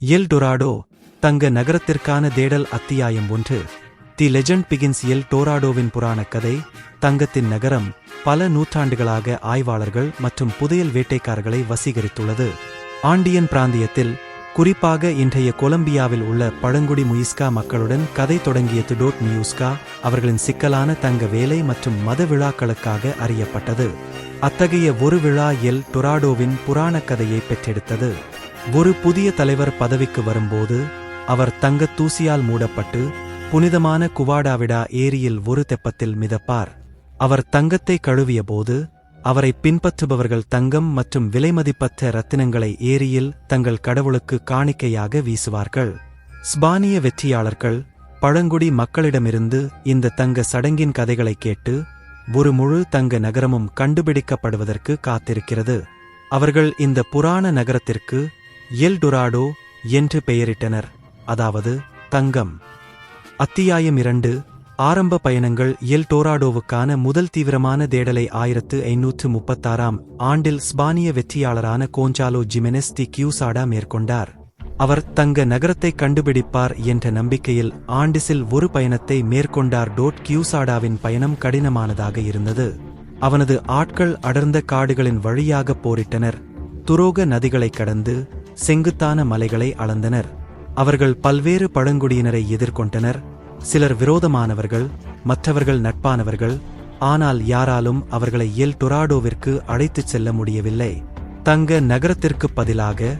L Dorado தங்க நகரத்திற்கான தேடல் அத்தியாயம் 1. தி லெஜண்ட் பிகின்ஸ். எல் டொராடோவின் புராணக் கதை. தங்கத்தின் நகரம் பல நூற்றாண்டுகளாக ஆய்வாளர்கள் மற்றும் புதையல் வேட்டைக்காரர்களை வசீகரித்துள்ளது. ஆண்டியன் பிராந்தியத்தில், குறிப்பாக இன்றைய கொலம்பியாவில் உள்ள பழங்குடி முயிஸ்கா மக்களுடன் கதை தொடங்கியது. மியூஸ்கா அவர்களின் சிக்கலான தங்க வேலை மற்றும் மத விழாக்களுக்காக அறியப்பட்டது. அத்தகைய ஒரு விழா எல் டொராடோவின் புராணக் கதையை பெற்றெடுத்தது. ஒரு புதிய தலைவர் பதவிக்கு வரும்போது, அவர் தங்கத் தூசியால் மூடப்பட்டு புனிதமான குவாடாவிடா ஏரியில் ஒரு தெப்பத்தில் மிதப்பார். அவர் தங்கத்தை கழுவியபோது, அவரை பின்பற்றுபவர்கள் தங்கம் மற்றும் விலைமதிப்பற்ற இரத்தினங்களை ஏரியில் தங்கள் கடவுளுக்கு காணிக்கையாக வீசுவார்கள். ஸ்பானிய வெற்றியாளர்கள் பழங்குடி மக்களிடமிருந்து இந்த தங்க சடங்கின் கதைகளை கேட்டு, ஒரு முழு தங்க நகரமும் கண்டுபிடிக்கப்படுவதற்கு காத்திருக்கிறது. அவர்கள் இந்த புராண நகரத்திற்கு எல் டொராடோ என்று பெயரிட்டனர், அதாவது தங்கம். அத்தியாயம் 2. ஆரம்ப பயணங்கள். எல் டொராடோவுக்கான முதல் தீவிரமான தேடலை 1536ஆம் ஆண்டில் ஸ்பானிய வெற்றியாளரான கோஞ்சாலோ ஜிமெனெஸ் டி கியூசாடா மேற்கொண்டார். அவர் தங்க நகரத்தை கண்டுபிடிப்பார் என்ற நம்பிக்கையில் ஆண்டிஸில் ஒரு பயணத்தை மேற்கொண்டார். கியூசாடாவின் பயணம் கடினமானதாக இருந்தது. அவனது ஆட்கள் அடர்ந்த காடுகளின் வழியாக போரிட்டனர், துரோக நதிகளை கடந்து செங்குத்தான மலைகளை அளந்தனர். அவர்கள் பல்வேறு பழங்குடியினரை எதிர்கொண்டனர். சிலர் விரோதமானவர்கள், மற்றவர்கள் நட்பானவர்கள். ஆனால் யாராலும் அவர்களை எல் டொராடோவிற்கு அழைத்துச் செல்ல முடியவில்லை. தங்க நகரத்திற்குப் பதிலாக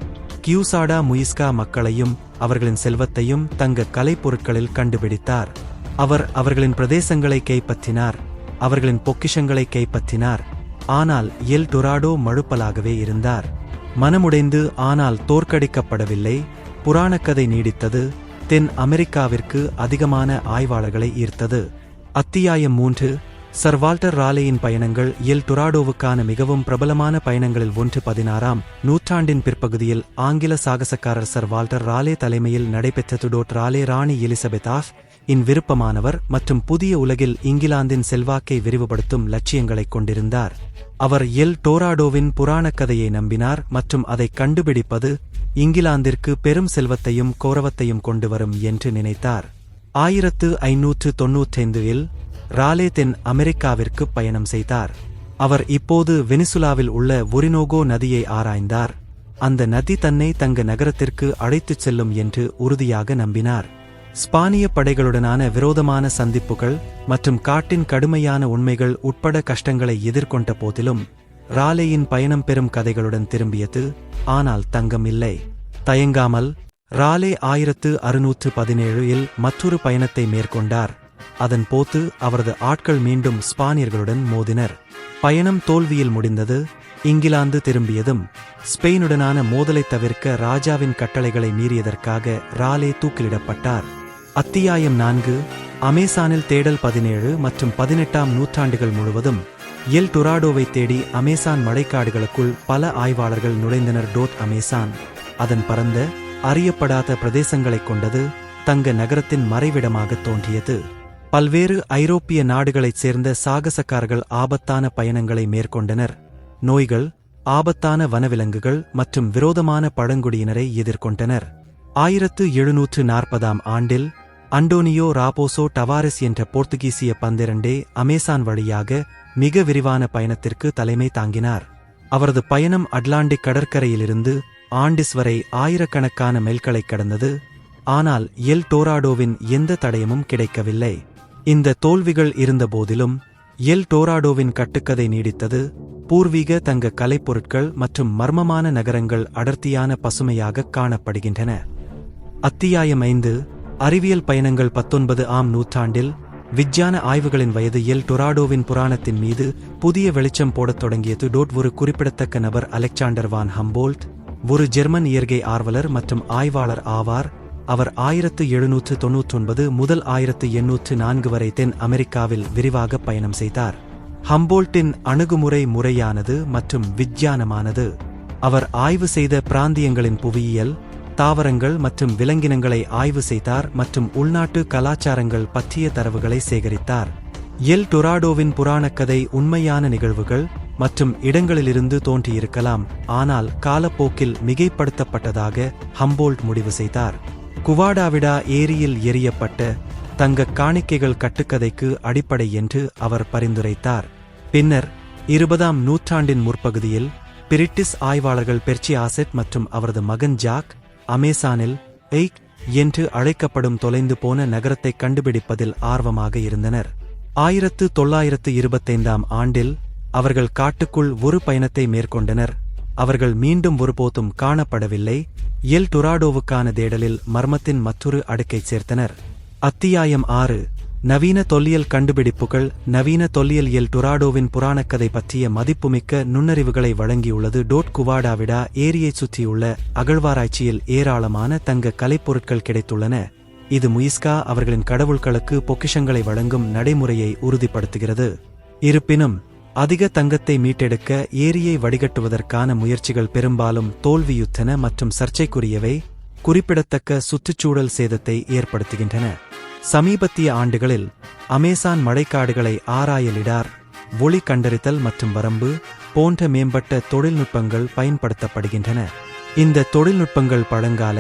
கியூசாடா முயிஸ்கா மக்களையும் அவர்களின் செல்வத்தையும் தங்க கலைப்பொருட்களில் கண்டுபிடித்தார். அவர் அவர்களின் பிரதேசங்களை கைப்பற்றினார், அவர்களின் பொக்கிஷங்களை கைப்பற்றினார். ஆனால் எல் டொராடோ மழுப்பலாகவே இருந்தார். மனமுடைந்து ஆனால் தோற்கடிக்கப்படவில்லை. புராணக்கதை நீடித்தது. தென் அமெரிக்காவிற்கு அதிகமான ஆய்வாளர்களை ஈர்த்தது. அத்தியாயம் 3. சர் வால்டர் ராலேயின் பயணங்கள். எல் டொராடோவுக்கான மிகவும் பிரபலமான பயணங்களில் ஒன்று 16ஆம் நூற்றாண்டின் பிற்பகுதியில் ஆங்கில சாகசக்காரர் சர் வால்டர் ராலே தலைமையில் நடைபெற்றது. ராலே ராணி எலிசபெத் ஆஃப் இன் விருப்பமானவர் மற்றும் புதிய உலகில் இங்கிலாந்தின் செல்வாக்கை விரிவுபடுத்தும் லட்சியங்களைக் கொண்டிருந்தார். அவர் எல் டொராடோவின் புராணக் கதையை நம்பினார் மற்றும் அதை கண்டுபிடிப்பது இங்கிலாந்திற்கு பெரும் செல்வத்தையும் கௌரவத்தையும் கொண்டுவரும் என்று நினைத்தார். 1595இல் ராலே தென் அமெரிக்காவிற்கு பயணம் செய்தார். அவர் இப்போது வெனிசுலாவில் உள்ள ஒரினோகோ நதியை ஆராய்ந்தார். அந்த நதி தன்னை தங்க நகரத்திற்கு அழைத்துச் செல்லும் என்று உறுதியாக நம்பினார். ஸ்பானிய படைகளுடனான விரோதமான சந்திப்புகள் மற்றும் காட்டின் கடுமையான உண்மைகள் உட்பட கஷ்டங்களை எதிர்கொண்ட போதிலும், ராலேயின் பயணம் பெரும் கதைகளுடன் திரும்பியது. ஆனால் தங்கம் இல்லை. தயங்காமல் ராலே 1617இல் மற்றொரு பயணத்தை மேற்கொண்டார். அதன் போது அவரது ஆட்கள் மீண்டும் ஸ்பானியர்களுடன் மோதினர். பயணம் தோல்வியில் முடிந்தது. இங்கிலாந்து திரும்பியதும் ஸ்பெயினுடனான மோதலைத் தவிர்க்க ராஜாவின் கட்டளைகளை மீறியதற்காக ராலே தூக்கிலிடப்பட்டார். அத்தியாயம் 4. அமேசானில் தேடல். 17 மற்றும் 18ஆம் நூற்றாண்டுகள் முழுவதும் எல் டொராடோவை தேடி அமேசான் மழைக்காடுகளுக்குள் பல ஆய்வாளர்கள் நுழைந்தனர். அமேசான் அதன் பரந்த, அறியப்படாத பிரதேசங்களைக் கொண்டது தங்க நகரத்தின் மறைவிடமாக தோன்றியது. பல்வேறு ஐரோப்பிய நாடுகளைச் சேர்ந்த சாகசக்காரர்கள் ஆபத்தான பயணங்களை மேற்கொண்டனர். நோய்கள், ஆபத்தான வனவிலங்குகள் மற்றும் விரோதமான பழங்குடியினரை எதிர்கொண்டனர். 1740ஆம் ஆண்டில் அண்டோனியோ ராபோசோ டவாரெஸ் என்ற போர்த்துகீசிய பந்திரண்டே அமேசான் வழியாக மிக விரிவான பயணத்திற்கு தலைமை தாங்கினார். அவரது பயணம் அட்லாண்டிக் கடற்கரையிலிருந்து ஆண்டிஸ் வரை ஆயிரக்கணக்கான மைல்களைக் கடந்தது. ஆனால் எல் டொராடோவின் எந்த தடயமும் கிடைக்கவில்லை. இந்த தோல்விகள் இருந்தபோதிலும் எல் டொராடோவின் கட்டுக்கதை நீடித்தது. பூர்வீக தங்க கலைப்பொருட்கள் மற்றும் மர்மமான நகரங்கள் அடர்த்தியான பசுமையாக காணப்படுகின்றன. அத்தியாயம் 5. அறிவியல் பயணங்கள். 19ஆம் நூற்றாண்டில் விஞ்ஞான ஆய்வுகளின் வயது எல் டொராடோவின் புராணத்தின் மீது புதிய வெளிச்சம் போடத் தொடங்கியது. ஒரு குறிப்பிடத்தக்க நபர் அலெக்சாண்டர் வான் ஹம்போல்ட் ஒரு ஜெர்மன் இயற்கை ஆர்வலர் மற்றும் ஆய்வாளர் ஆவார். அவர் 1799 முதல் 1804 வரை தென் அமெரிக்காவில் விரிவாக பயணம் செய்தார். ஹம்போல்ட்டின் அணுகுமுறை முறையானது மற்றும் விஞ்ஞானமானது. அவர் ஆய்வு செய்த பிராந்தியங்களின் புவியியல், தாவரங்கள் மற்றும் விலங்கினங்களை ஆய்வு செய்தார் மற்றும் உள்நாட்டு கலாச்சாரங்கள் பற்றிய தரவுகளை சேகரித்தார். எல் டொராடோவின் புராணக்கதை உண்மையான நிகழ்வுகள், மற்றும் இடங்களிலிருந்து தோன்றியிருக்கலாம், ஆனால் காலப்போக்கில் மிகைப்படுத்தப்பட்டதாக ஹம்போல்ட் முடிவு செய்தார். குவாடாவிடா ஏரியில் எறியப்பட்ட தங்க காணிக்கைகள் கட்டுக்கதைக்கு அடிப்படை என்று அவர் பரிந்துரைத்தார். பின்னர் 20ஆம் நூற்றாண்டின் முற்பகுதியில் பிரிட்டிஷ் ஆய்வாளர்கள் பெர்சியாசெட் மற்றும் அவரது மகன் ஜாக் அமேசானில் எய்க் என்று அழைக்கப்படும் தொலைந்து போன நகரத்தை கண்டுபிடிப்பதில் ஆர்வமாக இருந்தனர். 1925ஆம் ஆண்டில் அவர்கள் காட்டுக்குள் ஒரு பயணத்தை மேற்கொண்டனர். அவர்கள் மீண்டும் ஒருபோதும் காணப்படவில்லை. எல் டொராடோவுக்கான தேடலில் மர்மத்தின் மற்றொரு அடுக்கைச் சேர்த்தனர். அத்தியாயம் 6. நவீன தொல்லியல் கண்டுபிடிப்புகள். நவீன தொல்லியல் எல் டொராடோவின் புராணக்கதை பற்றிய மதிப்புமிக்க நுண்ணறிவுகளை வழங்கியுள்ளது. குவாடாவிடா ஏரியைச் சுற்றியுள்ள அகழ்வாராய்ச்சியில் ஏராளமான தங்க கலைப்பொருட்கள் கிடைத்துள்ளன. இது முயிஸ்கா அவர்களின் கடவுள்களுக்கு பொக்கிஷங்களை வழங்கும் நடைமுறையை உறுதிப்படுத்துகிறது. இருப்பினும் அதிக தங்கத்தை மீட்டெடுக்க ஏரியை வடிகட்டுவதற்கான முயற்சிகள் பெரும்பாலும் தோல்வியுற்றன மற்றும் சர்ச்சைக்குரியவை, குறிப்பிடத்தக்க சுற்றுச்சூழல் சேதத்தை ஏற்படுத்துகின்றன. சமீபத்திய ஆண்டுகளில் அமேசான் மழைக்காடுகளை ஆராயலிடார், ஒளி கண்டறிதல் மற்றும் வரம்பு போன்ற மேம்பட்ட தொழில்நுட்பங்கள் பயன்படுத்தப்படுகின்றன. இந்த தொழில்நுட்பங்கள் பழங்கால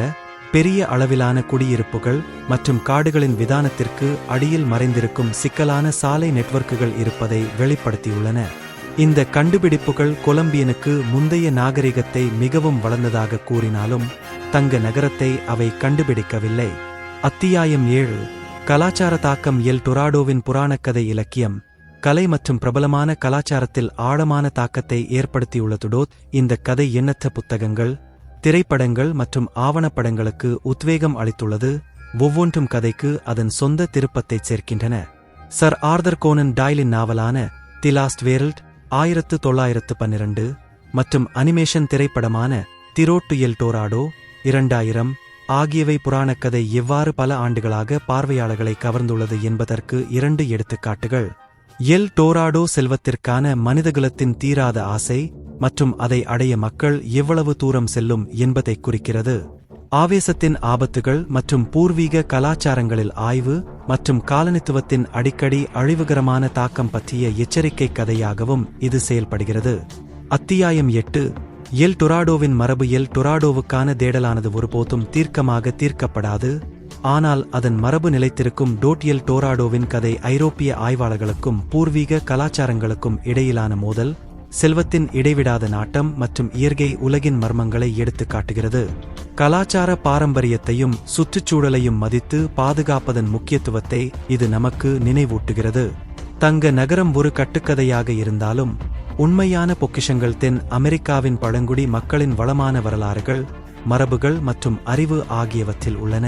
பெரிய அளவிலான குடியிருப்புகள் மற்றும் காடுகளின் விதானத்திற்கு அடியில் மறைந்திருக்கும் சிக்கலான சாலை நெட்வொர்க்குகள் இருப்பதை வெளிப்படுத்தியுள்ளன. இந்த கண்டுபிடிப்புகள் கொலம்பியனுக்கு முந்தைய நாகரிகத்தை மிகவும் வளர்ந்ததாக கூறினாலும் தங்க நகரத்தை அவை கண்டுபிடிக்கவில்லை. அத்தியாயம் 7. கலாச்சார தாக்கம். எல் டொராடோவின் புராணக்கதை இலக்கியம், கலை மற்றும் பிரபலமான கலாச்சாரத்தில் ஆழமான தாக்கத்தை ஏற்படுத்தியுள்ளதுடோ இந்த கதை எண்ணற்ற புத்தகங்கள், திரைப்படங்கள் மற்றும் ஆவணப்படங்களுக்கு உத்வேகம் அளித்துள்ளது. ஒவ்வொன்றும் கதைக்கு அதன் சொந்த திருப்பத்தைச் சேர்க்கின்றன. சர் ஆர்தர் கோனன் டாய்லின் நாவலான தி லாஸ்ட் வேர்ல்ட் 1912 மற்றும் அனிமேஷன் திரைப்படமான the road to El Dorado 2000 ஆகியவை புராணக்கதை எவ்வாறு பல ஆண்டுகளாக பார்வையாளர்களை கவர்ந்துள்ளது என்பதற்கு 2 எடுத்துக்காட்டுகள். எல் டொராடோ செல்வத்திற்கான மனிதகுலத்தின் தீராத ஆசை மற்றும் அதை அடைய மக்கள் எவ்வளவு தூரம் செல்லும் என்பதை குறிக்கிறது. ஆவேசத்தின் ஆபத்துகள் மற்றும் பூர்வீக கலாச்சாரங்களில் ஆய்வு மற்றும் காலனித்துவத்தின் அடிக்கடி அழிவுகரமான தாக்கம் பற்றிய எச்சரிக்கை கதையாகவும் இது செயல்படுகிறது. அத்தியாயம் 8. எல் டொராடோவின் மரபு. எல் டொராடோவுக்கான தேடலானது ஒருபோதும் தீர்க்கமாக தீர்க்கப்படாது, ஆனால் அதன் மரபு நிலைத்திருக்கும். எல் டொராடோவின் கதை ஐரோப்பிய ஆய்வாளர்களுக்கும் பூர்வீக கலாச்சாரங்களுக்கும் இடையிலான மோதல், செல்வத்தின் இடைவிடாத நாட்டம் மற்றும் இயற்கை உலகின் மர்மங்களை எடுத்துக் காட்டுகிறது. கலாச்சார பாரம்பரியத்தையும் சுற்றுச்சூழலையும் மதித்து பாதுகாப்பதன் முக்கியத்துவத்தை இது நமக்கு நினைவூட்டுகிறது. தங்க நகரம் ஒரு கட்டுக்கதையாக இருந்தாலும் உண்மையான பொக்கிஷங்கள் தென் அமெரிக்காவின் பழங்குடி மக்களின் வளமான வரலாறுகள், மரபுகள் மற்றும் அறிவு ஆகியவற்றில் உள்ளன.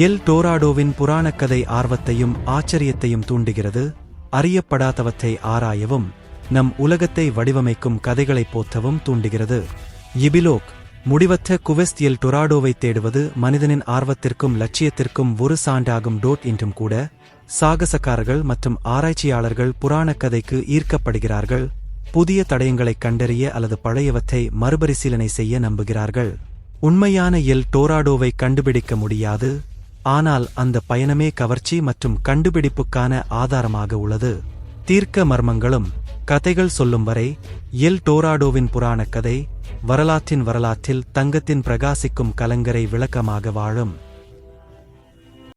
எல் டொராடோவின் புராணக்கதை ஆர்வத்தையும் ஆச்சரியத்தையும் தூண்டுகிறது. அறியப்படாதவற்றை ஆராயவும் நம் உலகத்தை வடிவமைக்கும் கதைகளைப் போற்றவும் தூண்டுகிறது. இபிலோக். முடிவற்ற குவெஸ்ட். எல் டொராடோவை தேடுவது மனிதனின் ஆர்வத்திற்கும் லட்சியத்திற்கும் ஒரு சான்றாகும். இன்றும் கூட சாகசக்காரர்கள் மற்றும் ஆராய்ச்சியாளர்கள் புராணக்கதைக்கு ஈர்க்கப்படுகிறார்கள், புதிய தடயங்களைக் கண்டறிய அல்லது பழையவற்றை மறுபரிசீலனை செய்ய நம்புகிறார்கள். உண்மையான எல் டொராடோவை கண்டுபிடிக்க முடியாது, ஆனால் அந்த பயணமே கவர்ச்சி மற்றும் கண்டுபிடிப்புக்கான ஆதாரமாக உள்ளது. தீர்க்க மர்மங்களும் கதைகள் சொல்லும் வரை எல் டொராடோவின் புராணக்கதை வரலாற்றில் தங்கத்தின் பிரகாசிக்கும் கலங்கரை விளக்கமாக வாழும்.